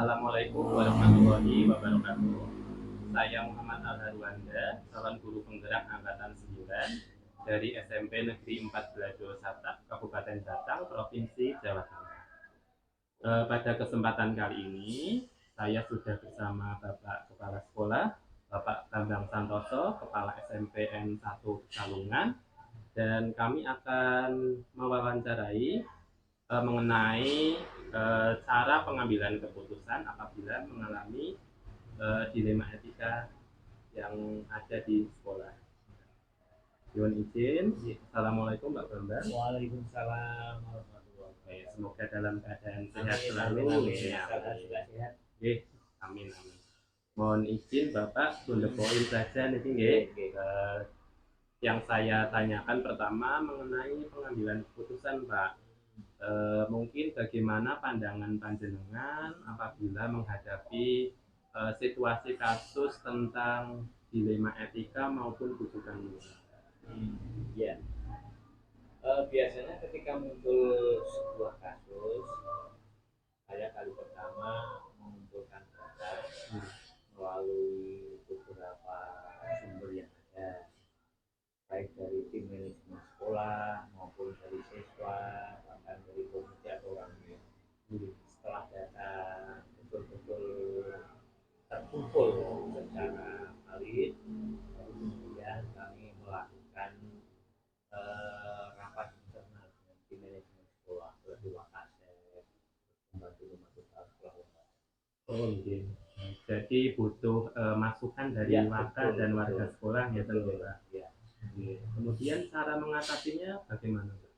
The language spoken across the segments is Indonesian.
Assalamualaikum warahmatullahi wabarakatuh. Saya Muhammad Al-Harwanda, calon guru penggerak angkatan 9 dari SMP Negeri 4 Belado Satak, Kabupaten Batang, Provinsi Jawa Tengah. Pada kesempatan kali ini, saya sudah bersama Bapak Kepala Sekolah, Bapak Bambang Santoso, Kepala SMPN 1 Pekalongan, dan kami akan mewawancarai mengenai cara pengambilan keputusan apabila mengalami dilema etika yang ada di sekolah. Mohon izin. Assalamualaikum Pak Bambang. Waalaikumsalam warahmatullahi wabarakatuh. Semoga dalam keadaan sehat Amin, selalu. amin, amin. Nggih, amin amin. Mohon izin Bapak to the point saja niki nggih. Yang saya tanyakan pertama mengenai pengambilan keputusan Pak. Mungkin bagaimana pandangan panjenengan apabila menghadapi situasi kasus tentang dilema etika maupun rujukan moral. Ya. Biasanya ketika muncul sebuah kasus, saya kali pertama mengumpulkan data melalui beberapa sumber yang ada, baik dari tim manajemen sekolah maupun dari siswa, bahkan dari komite atau orang yang setelah data betul-betul terkumpul secara valid, kemudian kami melakukan rapat internal dengan tim manajemen sekolah, lebih Wakasek, membantu sekolah. Oh iya. Jadi butuh masukan dari Waka dan warga sekolah ya tentu Pak. Ya. Kemudian cara mengatasinya bagaimana Pak?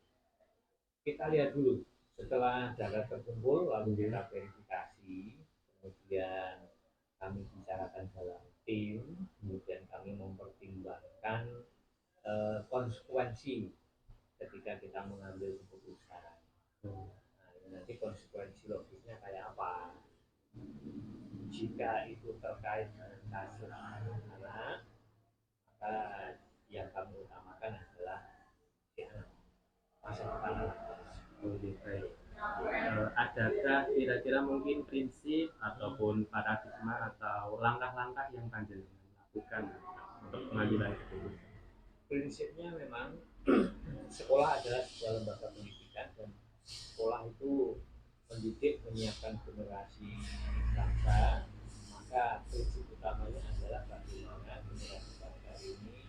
Kita lihat dulu setelah data terkumpul, lalu kita verifikasi, kemudian kami bicarakan dalam tim, kemudian kami mempertimbangkan konsekuensi ketika kita mengambil keputusan. Nah, nanti konsekuensi logisnya kayak apa? Jika itu terkait dengan kasus anak, maka yang kami utamakan adalah masa depan anak. Adakah kira-kira mungkin prinsip ataupun paradigma atau langkah-langkah yang panjenengan lakukan untuk pengambilan keputusan? Prinsipnya memang sekolah adalah sebuah lembaga pendidikan dan sekolah itu mendidik menyiapkan generasi bangsa, maka prinsip utamanya adalah bagaimana generasi bangsa ini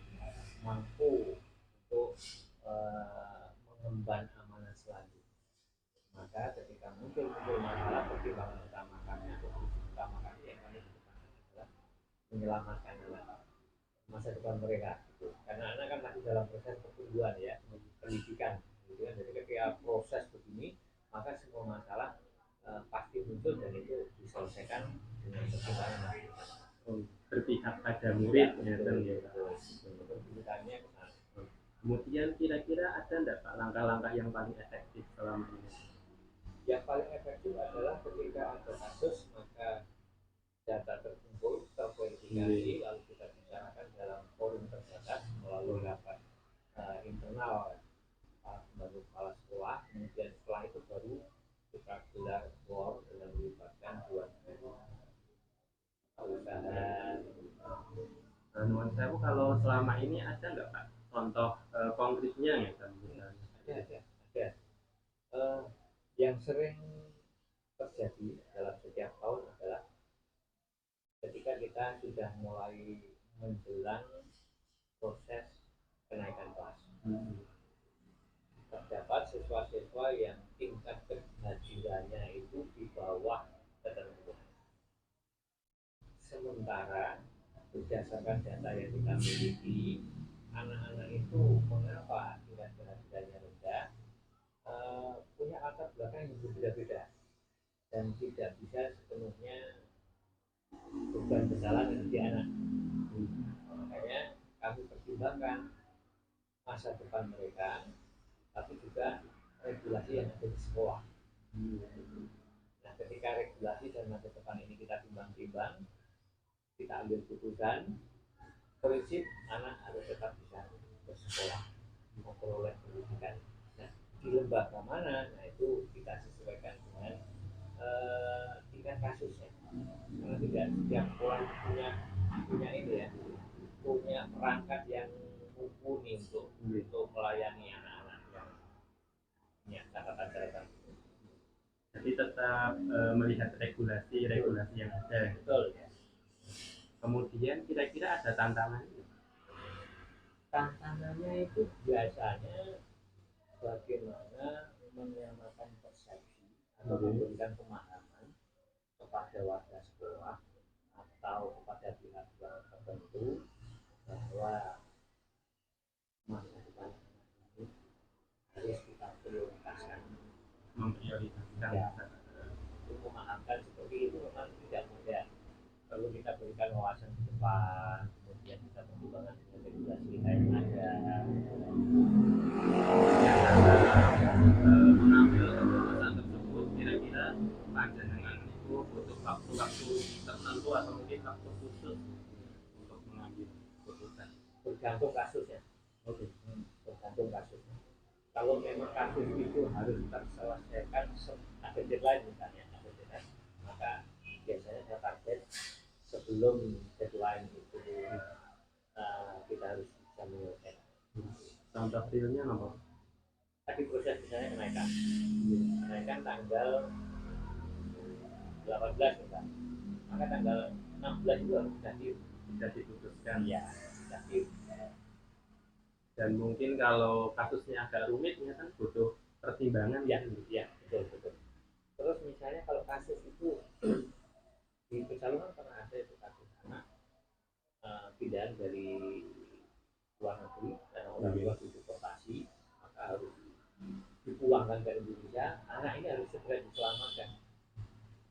mampu untuk mengemban amanah selanjutnya. Maka ketika muncul masalah, pertimbangan utama kami atau prinsip utama kami yang kami lakukan adalah menyelamatkan anak, masa depan mereka. Karena anak kan masih dalam proses pertumbuhan ya, pendidikan gitu kan. Jadi ketika proses begini, maka semua masalah pasti muncul dan itu diselesaikan dengan pertimbangan masing-masing. Berpihak pada murid ya kan ya. Kemudian kira-kira ada enggak Pak langkah-langkah yang paling efektif selama ini? Yang paling efektif adalah ketika ada kasus, maka data terkumpul, terverifikasi, lalu kita bicarakan dalam forum terbatas melalui rapat internal baru kepala sekolah. Kemudian setelah itu baru kita gelar war dengan melibatkan dua perusahaan. Nuan Sewu, kalau selama ini ada nggak Pak contoh konkretnya ya kan? Ada. Yang sering terjadi dalam setiap tahun adalah ketika kita sudah mulai menjelang proses kenaikan kelas. Terdapat siswa-siswa yang tingkat kebahagiaannya itu di bawah ketentuan. Sementara berdasarkan data yang kita miliki, anak-anak itu mengapa tingkat kebahagiaannya rendah? Punya latar belakang yang berbeda-beda dan tidak bisa sepenuhnya beban kesalahan dari anak. Makanya kami pertimbangkan masa depan mereka, tapi juga regulasi yang ada di sekolah. Nah, ketika regulasi dan masa depan ini kita timbang-timbang, kita ambil keputusan, prinsip anak harus tetap bisa bersekolah, memperoleh pendidikan. Nah, di lembaga mana? Nah, itu kita sesuaikan dengan tingkat kasusnya, karena tidak setiap orang punya ini ya, punya perangkat yang mumpuni untuk melayani anak-anak yang punya catatan-catatan. Jadi tetap melihat regulasi yang ada. Betul ya. Kemudian kira-kira ada tantangan. Tantangannya itu biasanya bagaimana menyamakan persepsi atau memberikan pemahaman kepada warga sekolah atau kepada pihak-pihak tertentu bahwa masa depan ini harus kita prioritaskan. Memprioritaskan. Ya, untuk memahamkan seperti itu memang tidak mudah. Perlu kita berikan wawasan ke depan, kemudian kita pertimbangkan dengan regulasi kita yang ada. Mengambil keputusan tersebut, kira-kira panjenengan itu butuh waktu-waktu tertentu atau mungkin waktu khusus untuk mengambil keputusan. Bergantung kasusnya. Oke. Bergantung kasusnya. Kalau memang kasus itu harus terselesaikan ada deadline misalnya, maka biasanya saya target sebelum deadline itu kita harus bisa menyelesaikan. Contoh realnya apa? Tadi proses misalnya kenaikan tanggal 18 misalnya, maka tanggal 16 itu harus Sudah diputuskan. ya, Dan mungkin kalau kasusnya agak rumit ya kan butuh pertimbangan. Ya, betul. Terus misalnya kalau kasus itu di Pekalongan pernah ada itu kasus anak pindahan dari luar negeri karena orang tua dideportasi, maka harus dipulangkan ke Indonesia. Anak ini harus segera diselamatkan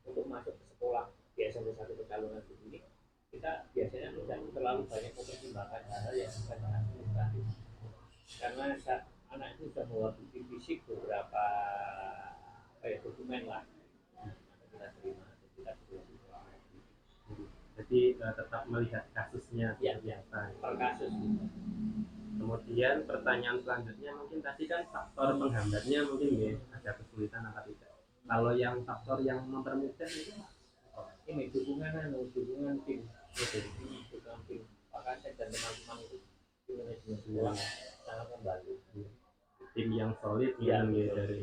untuk masuk ke sekolah di SMP 1 Pekalongan ini. Kita biasanya tidak terlalu banyak mempertimbangkan hal-hal yang sifatnya administratif, karena anak itu sudah membawa bukti fisik beberapa dokumen lah kita terima. Jadi tetap melihat kasusnya apa per kasus. Kemudian pertanyaan selanjutnya mungkin tadi kan faktor penghambatnya mungkin ya ada kesulitan apa tidak. Kalau yang faktor yang mempermudah itu ini dukungan tim Pak Kasek dan teman-teman itu tim manajemen sekolah sangat membantu. Tim yang solid ya, dari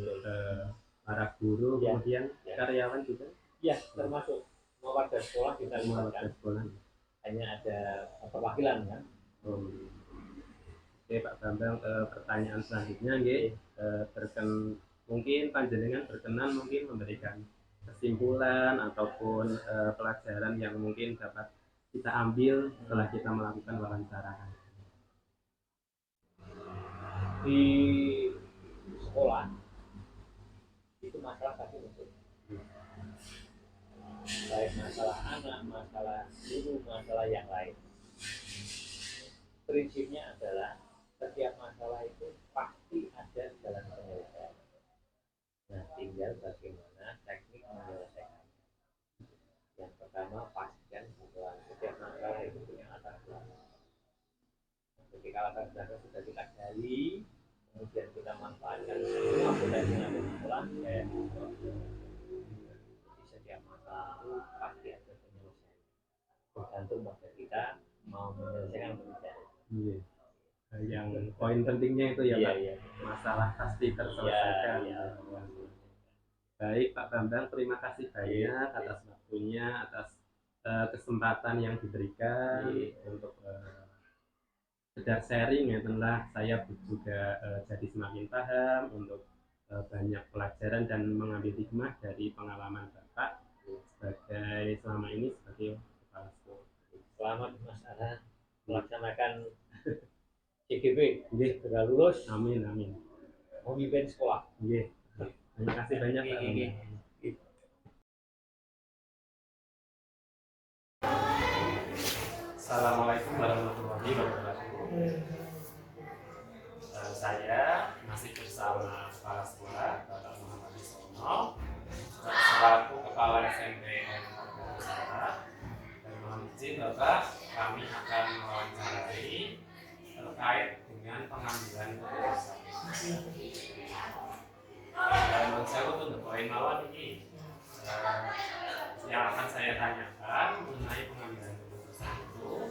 para guru kemudian karyawan juga. Ya, termasuk warga sekolah kita libatkan. Hanya ada perwakilan kan. Oke Pak Bambang, pertanyaan selanjutnya mungkin panjenengan berkenan mungkin memberikan kesimpulan ataupun pelajaran yang mungkin dapat kita ambil setelah kita melakukan wawancara di sekolah. Itu masalah tadi untuk baik masalah anak, masalah guru, masalah yang lain. Prinsipnya adalah setiap masalah itu pasti ada jalan penyelesaian. Nah, tinggal bagaimana teknik menyelesaikan. Yang pertama, pastikan bahwa setiap masalah itu punya latar belakang. Ketika latar belakang sudah kita gali, kemudian kita manfaatkan semua potensi yang ada di sekolah, jadi setiap masalah itu pasti ada penyelesaian. Tergantung pada kita mau menyelesaikan atau tidak. Yang poin pentingnya itu ya Pak, masalah pasti terselesaikan. Baik Pak Bambang, terima kasih banyak atas waktunya, atas kesempatan yang diberikan untuk sekedar sharing ya, telah saya juga jadi semakin paham untuk banyak pelajaran dan mengambil hikmah dari pengalaman Bapak sebagai selama ini sebagai kepala sekolah. Selamat Mas Ara melaksanakan CGP, segera lulus. Amin. Memimpin sekolah. Terima kasih banyak Pak. Assalamualaikum warahmatullahi wabarakatuh. Saya masih bersama kepala sekolah Bapak Muhammad Sono selaku kepala SMP dan mohon izin Bapak, kami akan mewawancarai terkait dengan pengambilan keputusan. Dan saya untuk poin mawon ini yang akan saya tanyakan mengenai pengambilan keputusan itu,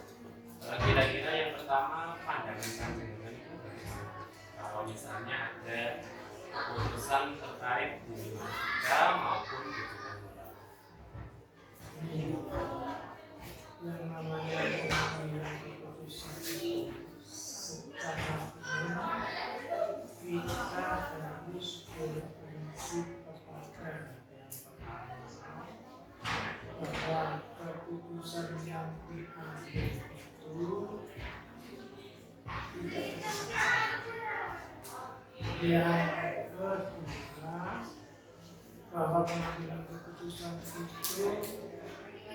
kira-kira yang pertama pandangan panjenengan itu bagaimana? Kalau misalnya ada keputusan terkait dinamika maupun dukungan moral. Yang namanya pengambilan keputusan itu secara umum kita harus berprinsip kepada yang pertama bahwa keputusan yang diambil itu tidak bisa. Yang kedua bahwa pengambilan keputusan itu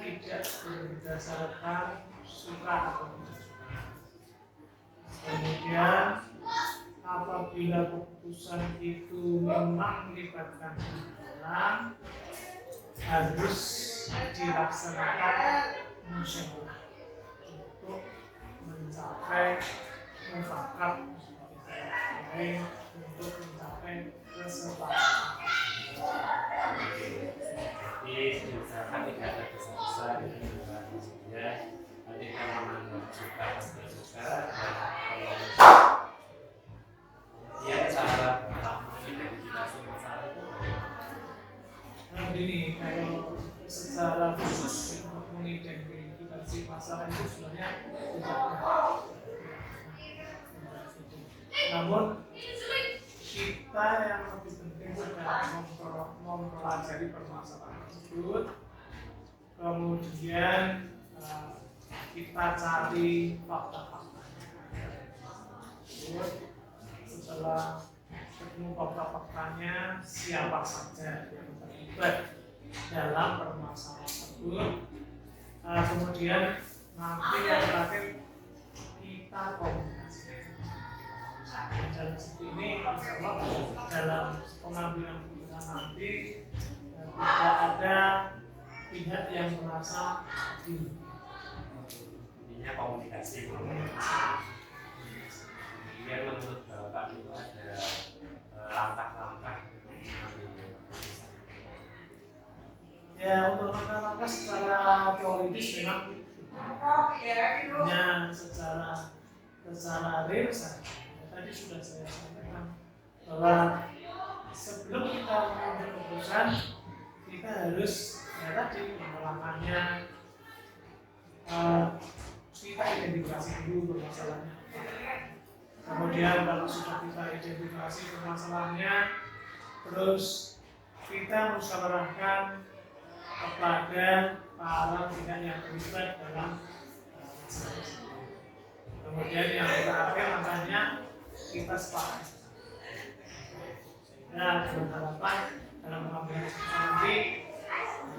tidak berdasarkan suka atau tidak suka. Kemudian apabila keputusan itu memang melibatkan orang, harus dilaksanakan musyawarah untuk mencapai mufakat, untuk mencapai kesepakatan. Jadi misalkan tidak ada besar-besar gitu ya, ketika memang suka atau suka dan kemudian cara mengidentifikasi masalah itu Nah ini kalau secara khusus untuk mengidentifikasi masalah itu sebenarnya tidak ada. Namun kita yang lebih penting adalah mempelajari permasalahan tersebut, kemudian kita cari fakta-faktanya. Setelah ketemu fakta-faktanya, siapa saja yang terlibat dalam permasalahan tersebut, kemudian nanti yang terakhir kita komunikasi. Dalam seperti ini, insya Allah dalam pengambilan keputusan nanti tidak ada pihak yang merasa dirugikan. intinya komunikasi. Kemudian menurut Bapak itu ada langkah-langkah Ya untuk langkah-langkah secara teoritis memang hanya secara real saja. Tadi sudah saya sampaikan bahwa sebelum kita mengambil keputusan kita harus tadi langkahnya kita identifikasi dulu permasalahannya. Kemudian kalau sudah kita identifikasi permasalahannya, terus kita musyawarahkan kepada para pihak yang terlibat dalam masalah tersebut. Kemudian yang terakhir langkahnya kita sepakat. Sehingga dengan harapan dalam pengambilan keputusan nanti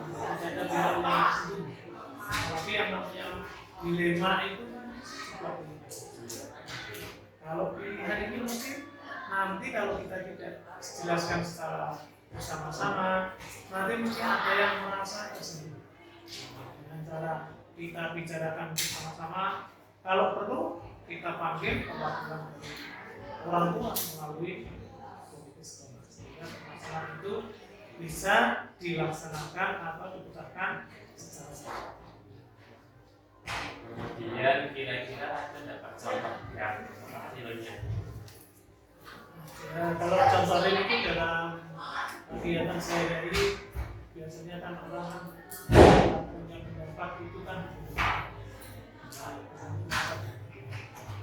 tidak ada pihak yang tersebut. Tapi yang namanya dilema itu kan sebuah pilihan. Kalau pilihan ini mungkin nanti kalau kita tidak jelaskan secara bersama-sama, nanti mungkin ada yang merasa tersinggung. Dengan cara kita bicarakan bersama-sama, kalau perlu kita panggil perwakilan dari orang tua melalui komite sekolah, sehingga permasalahan itu bisa dilaksanakan atau diputarkan secara secara. Kemudian kira-kira ada dapat contoh yang realnya? Ya, kalau contoh real itu dalam kegiatan sehari-hari biasanya kan orang punya pendapat itu kan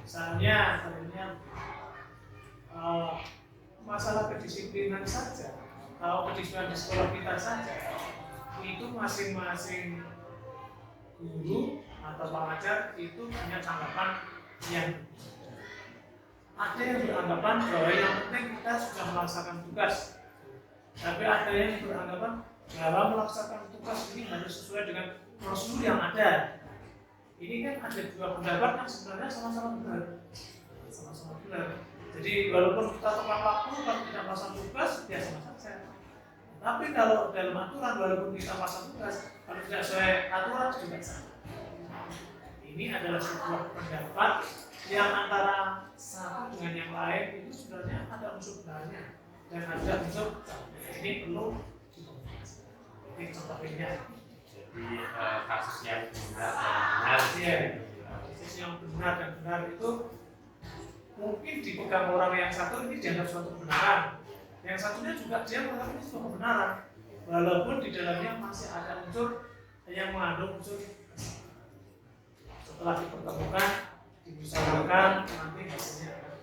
misalnya masalah kedisiplinan saja, kalau kedisiplinan di sekolah kita saja itu masing-masing guru atau pengajar itu punya tanggapan yang ada yang beranggapan bahwa yang penting kita sudah melaksanakan tugas, tapi ada yang beranggapan dalam melaksanakan tugas ini harus sesuai dengan prosedur yang ada. Ini kan ada dua pendapat yang sebenarnya sama-sama benar, jadi walaupun kita tepat waktu kalau tidak melaksanakan tugas ya sama saja. Tapi kalau dalam aturan walaupun kita melaksanakan tugas kalau tidak sesuai aturan juga sama. Ini adalah sebuah pendapat yang antara satu dengan yang lain itu sebenarnya ada unsur benarnya dan ada unsur ini perlu dikomunikasikan. Ini contoh ringan. Jadi kasus yang benar dan benar. Iya. Kasus yang benar dan benar itu mungkin dipegang orang yang satu ini dianggap suatu kebenaran. Yang satunya juga dia menganggap ini sebuah kebenaran. Walaupun di dalamnya masih ada unsur yang mengandung unsur kesalahan. Setelah dipertemukan, dibicarakan, nanti hasilnya akan.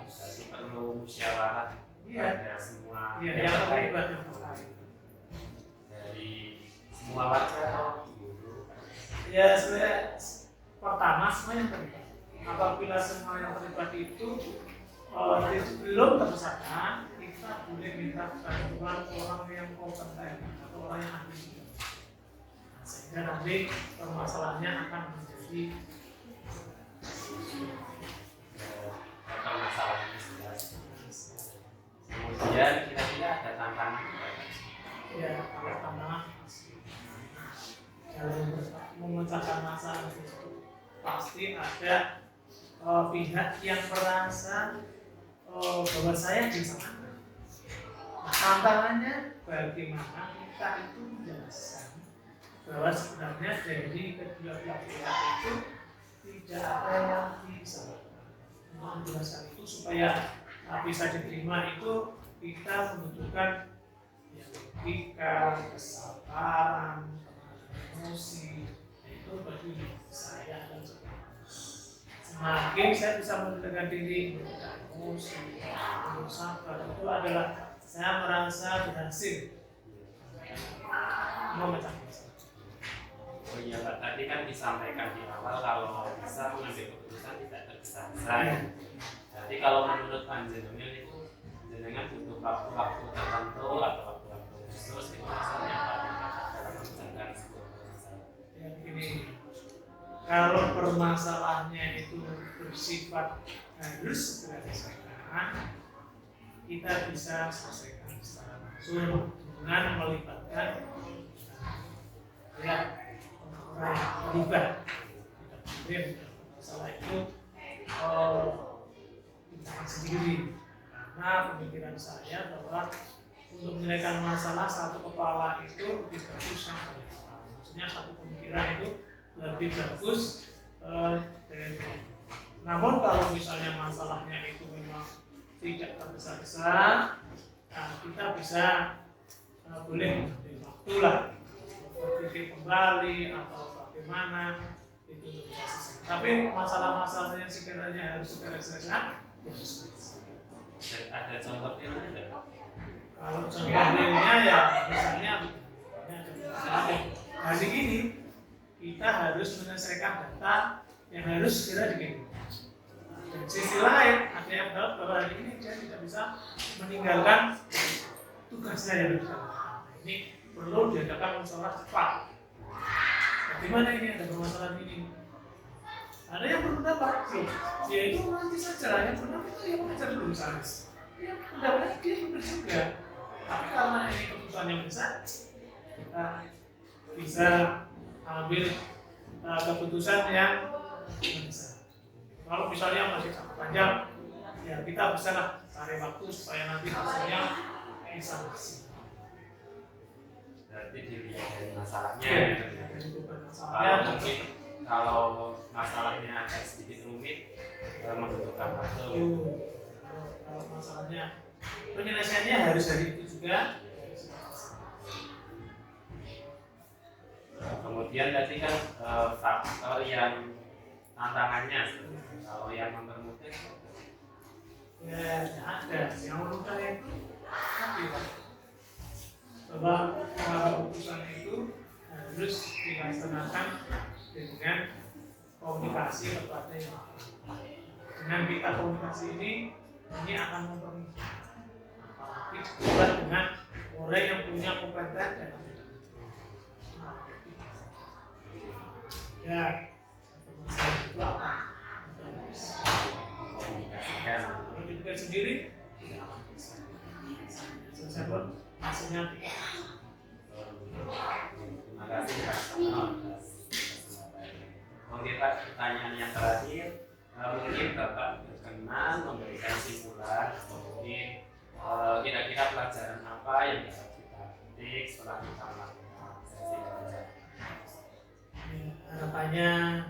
Jadi perlu musyawarah pada semua Iya, yang yang terkait. terlibat yang terkait. Dari semua warga atau guru. Ya sebenarnya pertama semua yang terlibat. Apabila semua yang terlibat itu belum tersangka, kita boleh minta bantuan orang yang kompeten atau orang yang ahli. Sehingga nanti permasalahannya akan menjadi Permasalahannya jelas. Kemudian kira-kira ada tantangan apa? ya kalau tantangan dalam memecahkan masalah itu pasti ada pihak yang merasa bahwa saya disalahkan. Nah, tantangannya bagaimana kita itu menjelaskan bahwa sebenarnya dari kedua belah pihak itu tidak ada yang disalahkan. Untuk menjelaskan itu supaya bisa diterima itu kita membutuhkan logika, kesabaran, emosi. Itu bagi saya dan semakin saya bisa menenangkan diri, menjaga emosi, sabar, itu adalah saya merasa berhasil memecah masalah. Oh iya Pak, tadi kan disampaikan di awal kalau bisa mengambil keputusan tidak tergesa-gesa. Jadi kalau menurut panjenengan itu jenengan butuh waktu-waktu tertentu atau waktu-waktu khusus itu misalnya dalam memecahkan sebuah masalah. Ya begini, kalau permasalahannya itu bersifat harus segera diselesaikan, kita bisa selesaikan secara langsung dengan melibatkan ya orang yang terlibat. Tidak boleh masalah itu kita sendiri. Karena pemikiran saya bahwa untuk menyelesaikan masalah satu kepala itu lebih bagus yang paling kepala. Maksudnya satu pemikiran itu lebih bagus dari. Namun kalau misalnya masalahnya itu memang tidak tergesa-gesa, nah kita bisa boleh mengambil waktu lah, berpikir kembali atau bagaimana itu bisa selesai. Tapi masalah-masalah yang sekiranya harus segera selesai, Ada contoh realnya tidak? kalau contoh realnya ya misalnya hari ini kita harus menyelesaikan data yang harus segera dikirim. Dan sisi lain ada yang bilang bahwa hari ini dia tidak bisa meninggalkan tugasnya yang bersangkutan. Ini perlu diadakan musyawarah cepat. Bagaimana ini ada permasalahan ini? Ada yang berpendapat, yaitu nanti saja yang benar itu yang mengajar dulu misalnya. Yang pendapatnya dia benar juga. Tapi karena ini keputusan yang besar, kita bisa ambil keputusan yang besar. Kalau misalnya masih sangat panjang, ya kita bisa lah cari waktu supaya nanti hasilnya bisa maksimal. Berarti dilihat dari masalahnya. Masalahnya Mungkin kalau masalahnya agak sedikit rumit, membutuhkan waktu. Kalau masalahnya penyelesaiannya harus hari itu juga. Kemudian tadi kan faktor yang tantangannya, kalau yang mempermudah Ya, ada. Yang memudah itu tadi Pak, bahwa keputusan itu harus dilaksanakan dengan komunikasi kepada yang lain. Dengan kita komunikasi ini akan mempermudah. Apalagi bukan dengan orang yang punya kompeten dalam bidang itu. Ya, itu apa? komunikasikan. Kalau dipikir sendiri, tidak akan bisa. Selesai pun hasilnya tidak. Terima kasih Pak Sono. Oke Pak, pertanyaan yang terakhir, mungkin Bapak berkenan memberikan simpulan atau mungkin kira-kira pelajaran apa yang dapat kita petik setelah kita Harapannya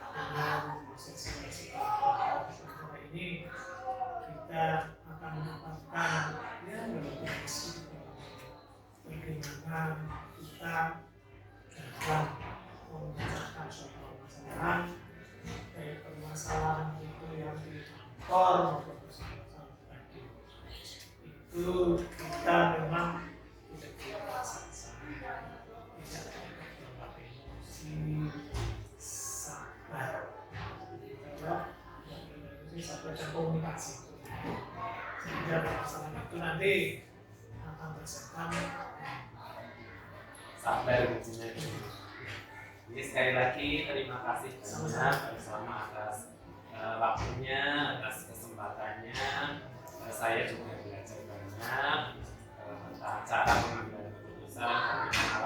dengan sesi ini kita akan mendapatkan ya bagaimana kita dalam memecahkan suatu permasalahan, baik permasalahan itu yang di kantor maupun permasalahan pribadi. Itu kita memang tidak biasa, tidak berbuat emosi, sabar, sabar dan komunikasi. Sehingga permasalahan itu nanti akan terselesaikan. Sabar kuncinya. Jadi sekali lagi terima kasih banyak bersama atas waktunya, atas kesempatannya. Saya juga belajar banyak tentang cara mengambil keputusan, bagaimana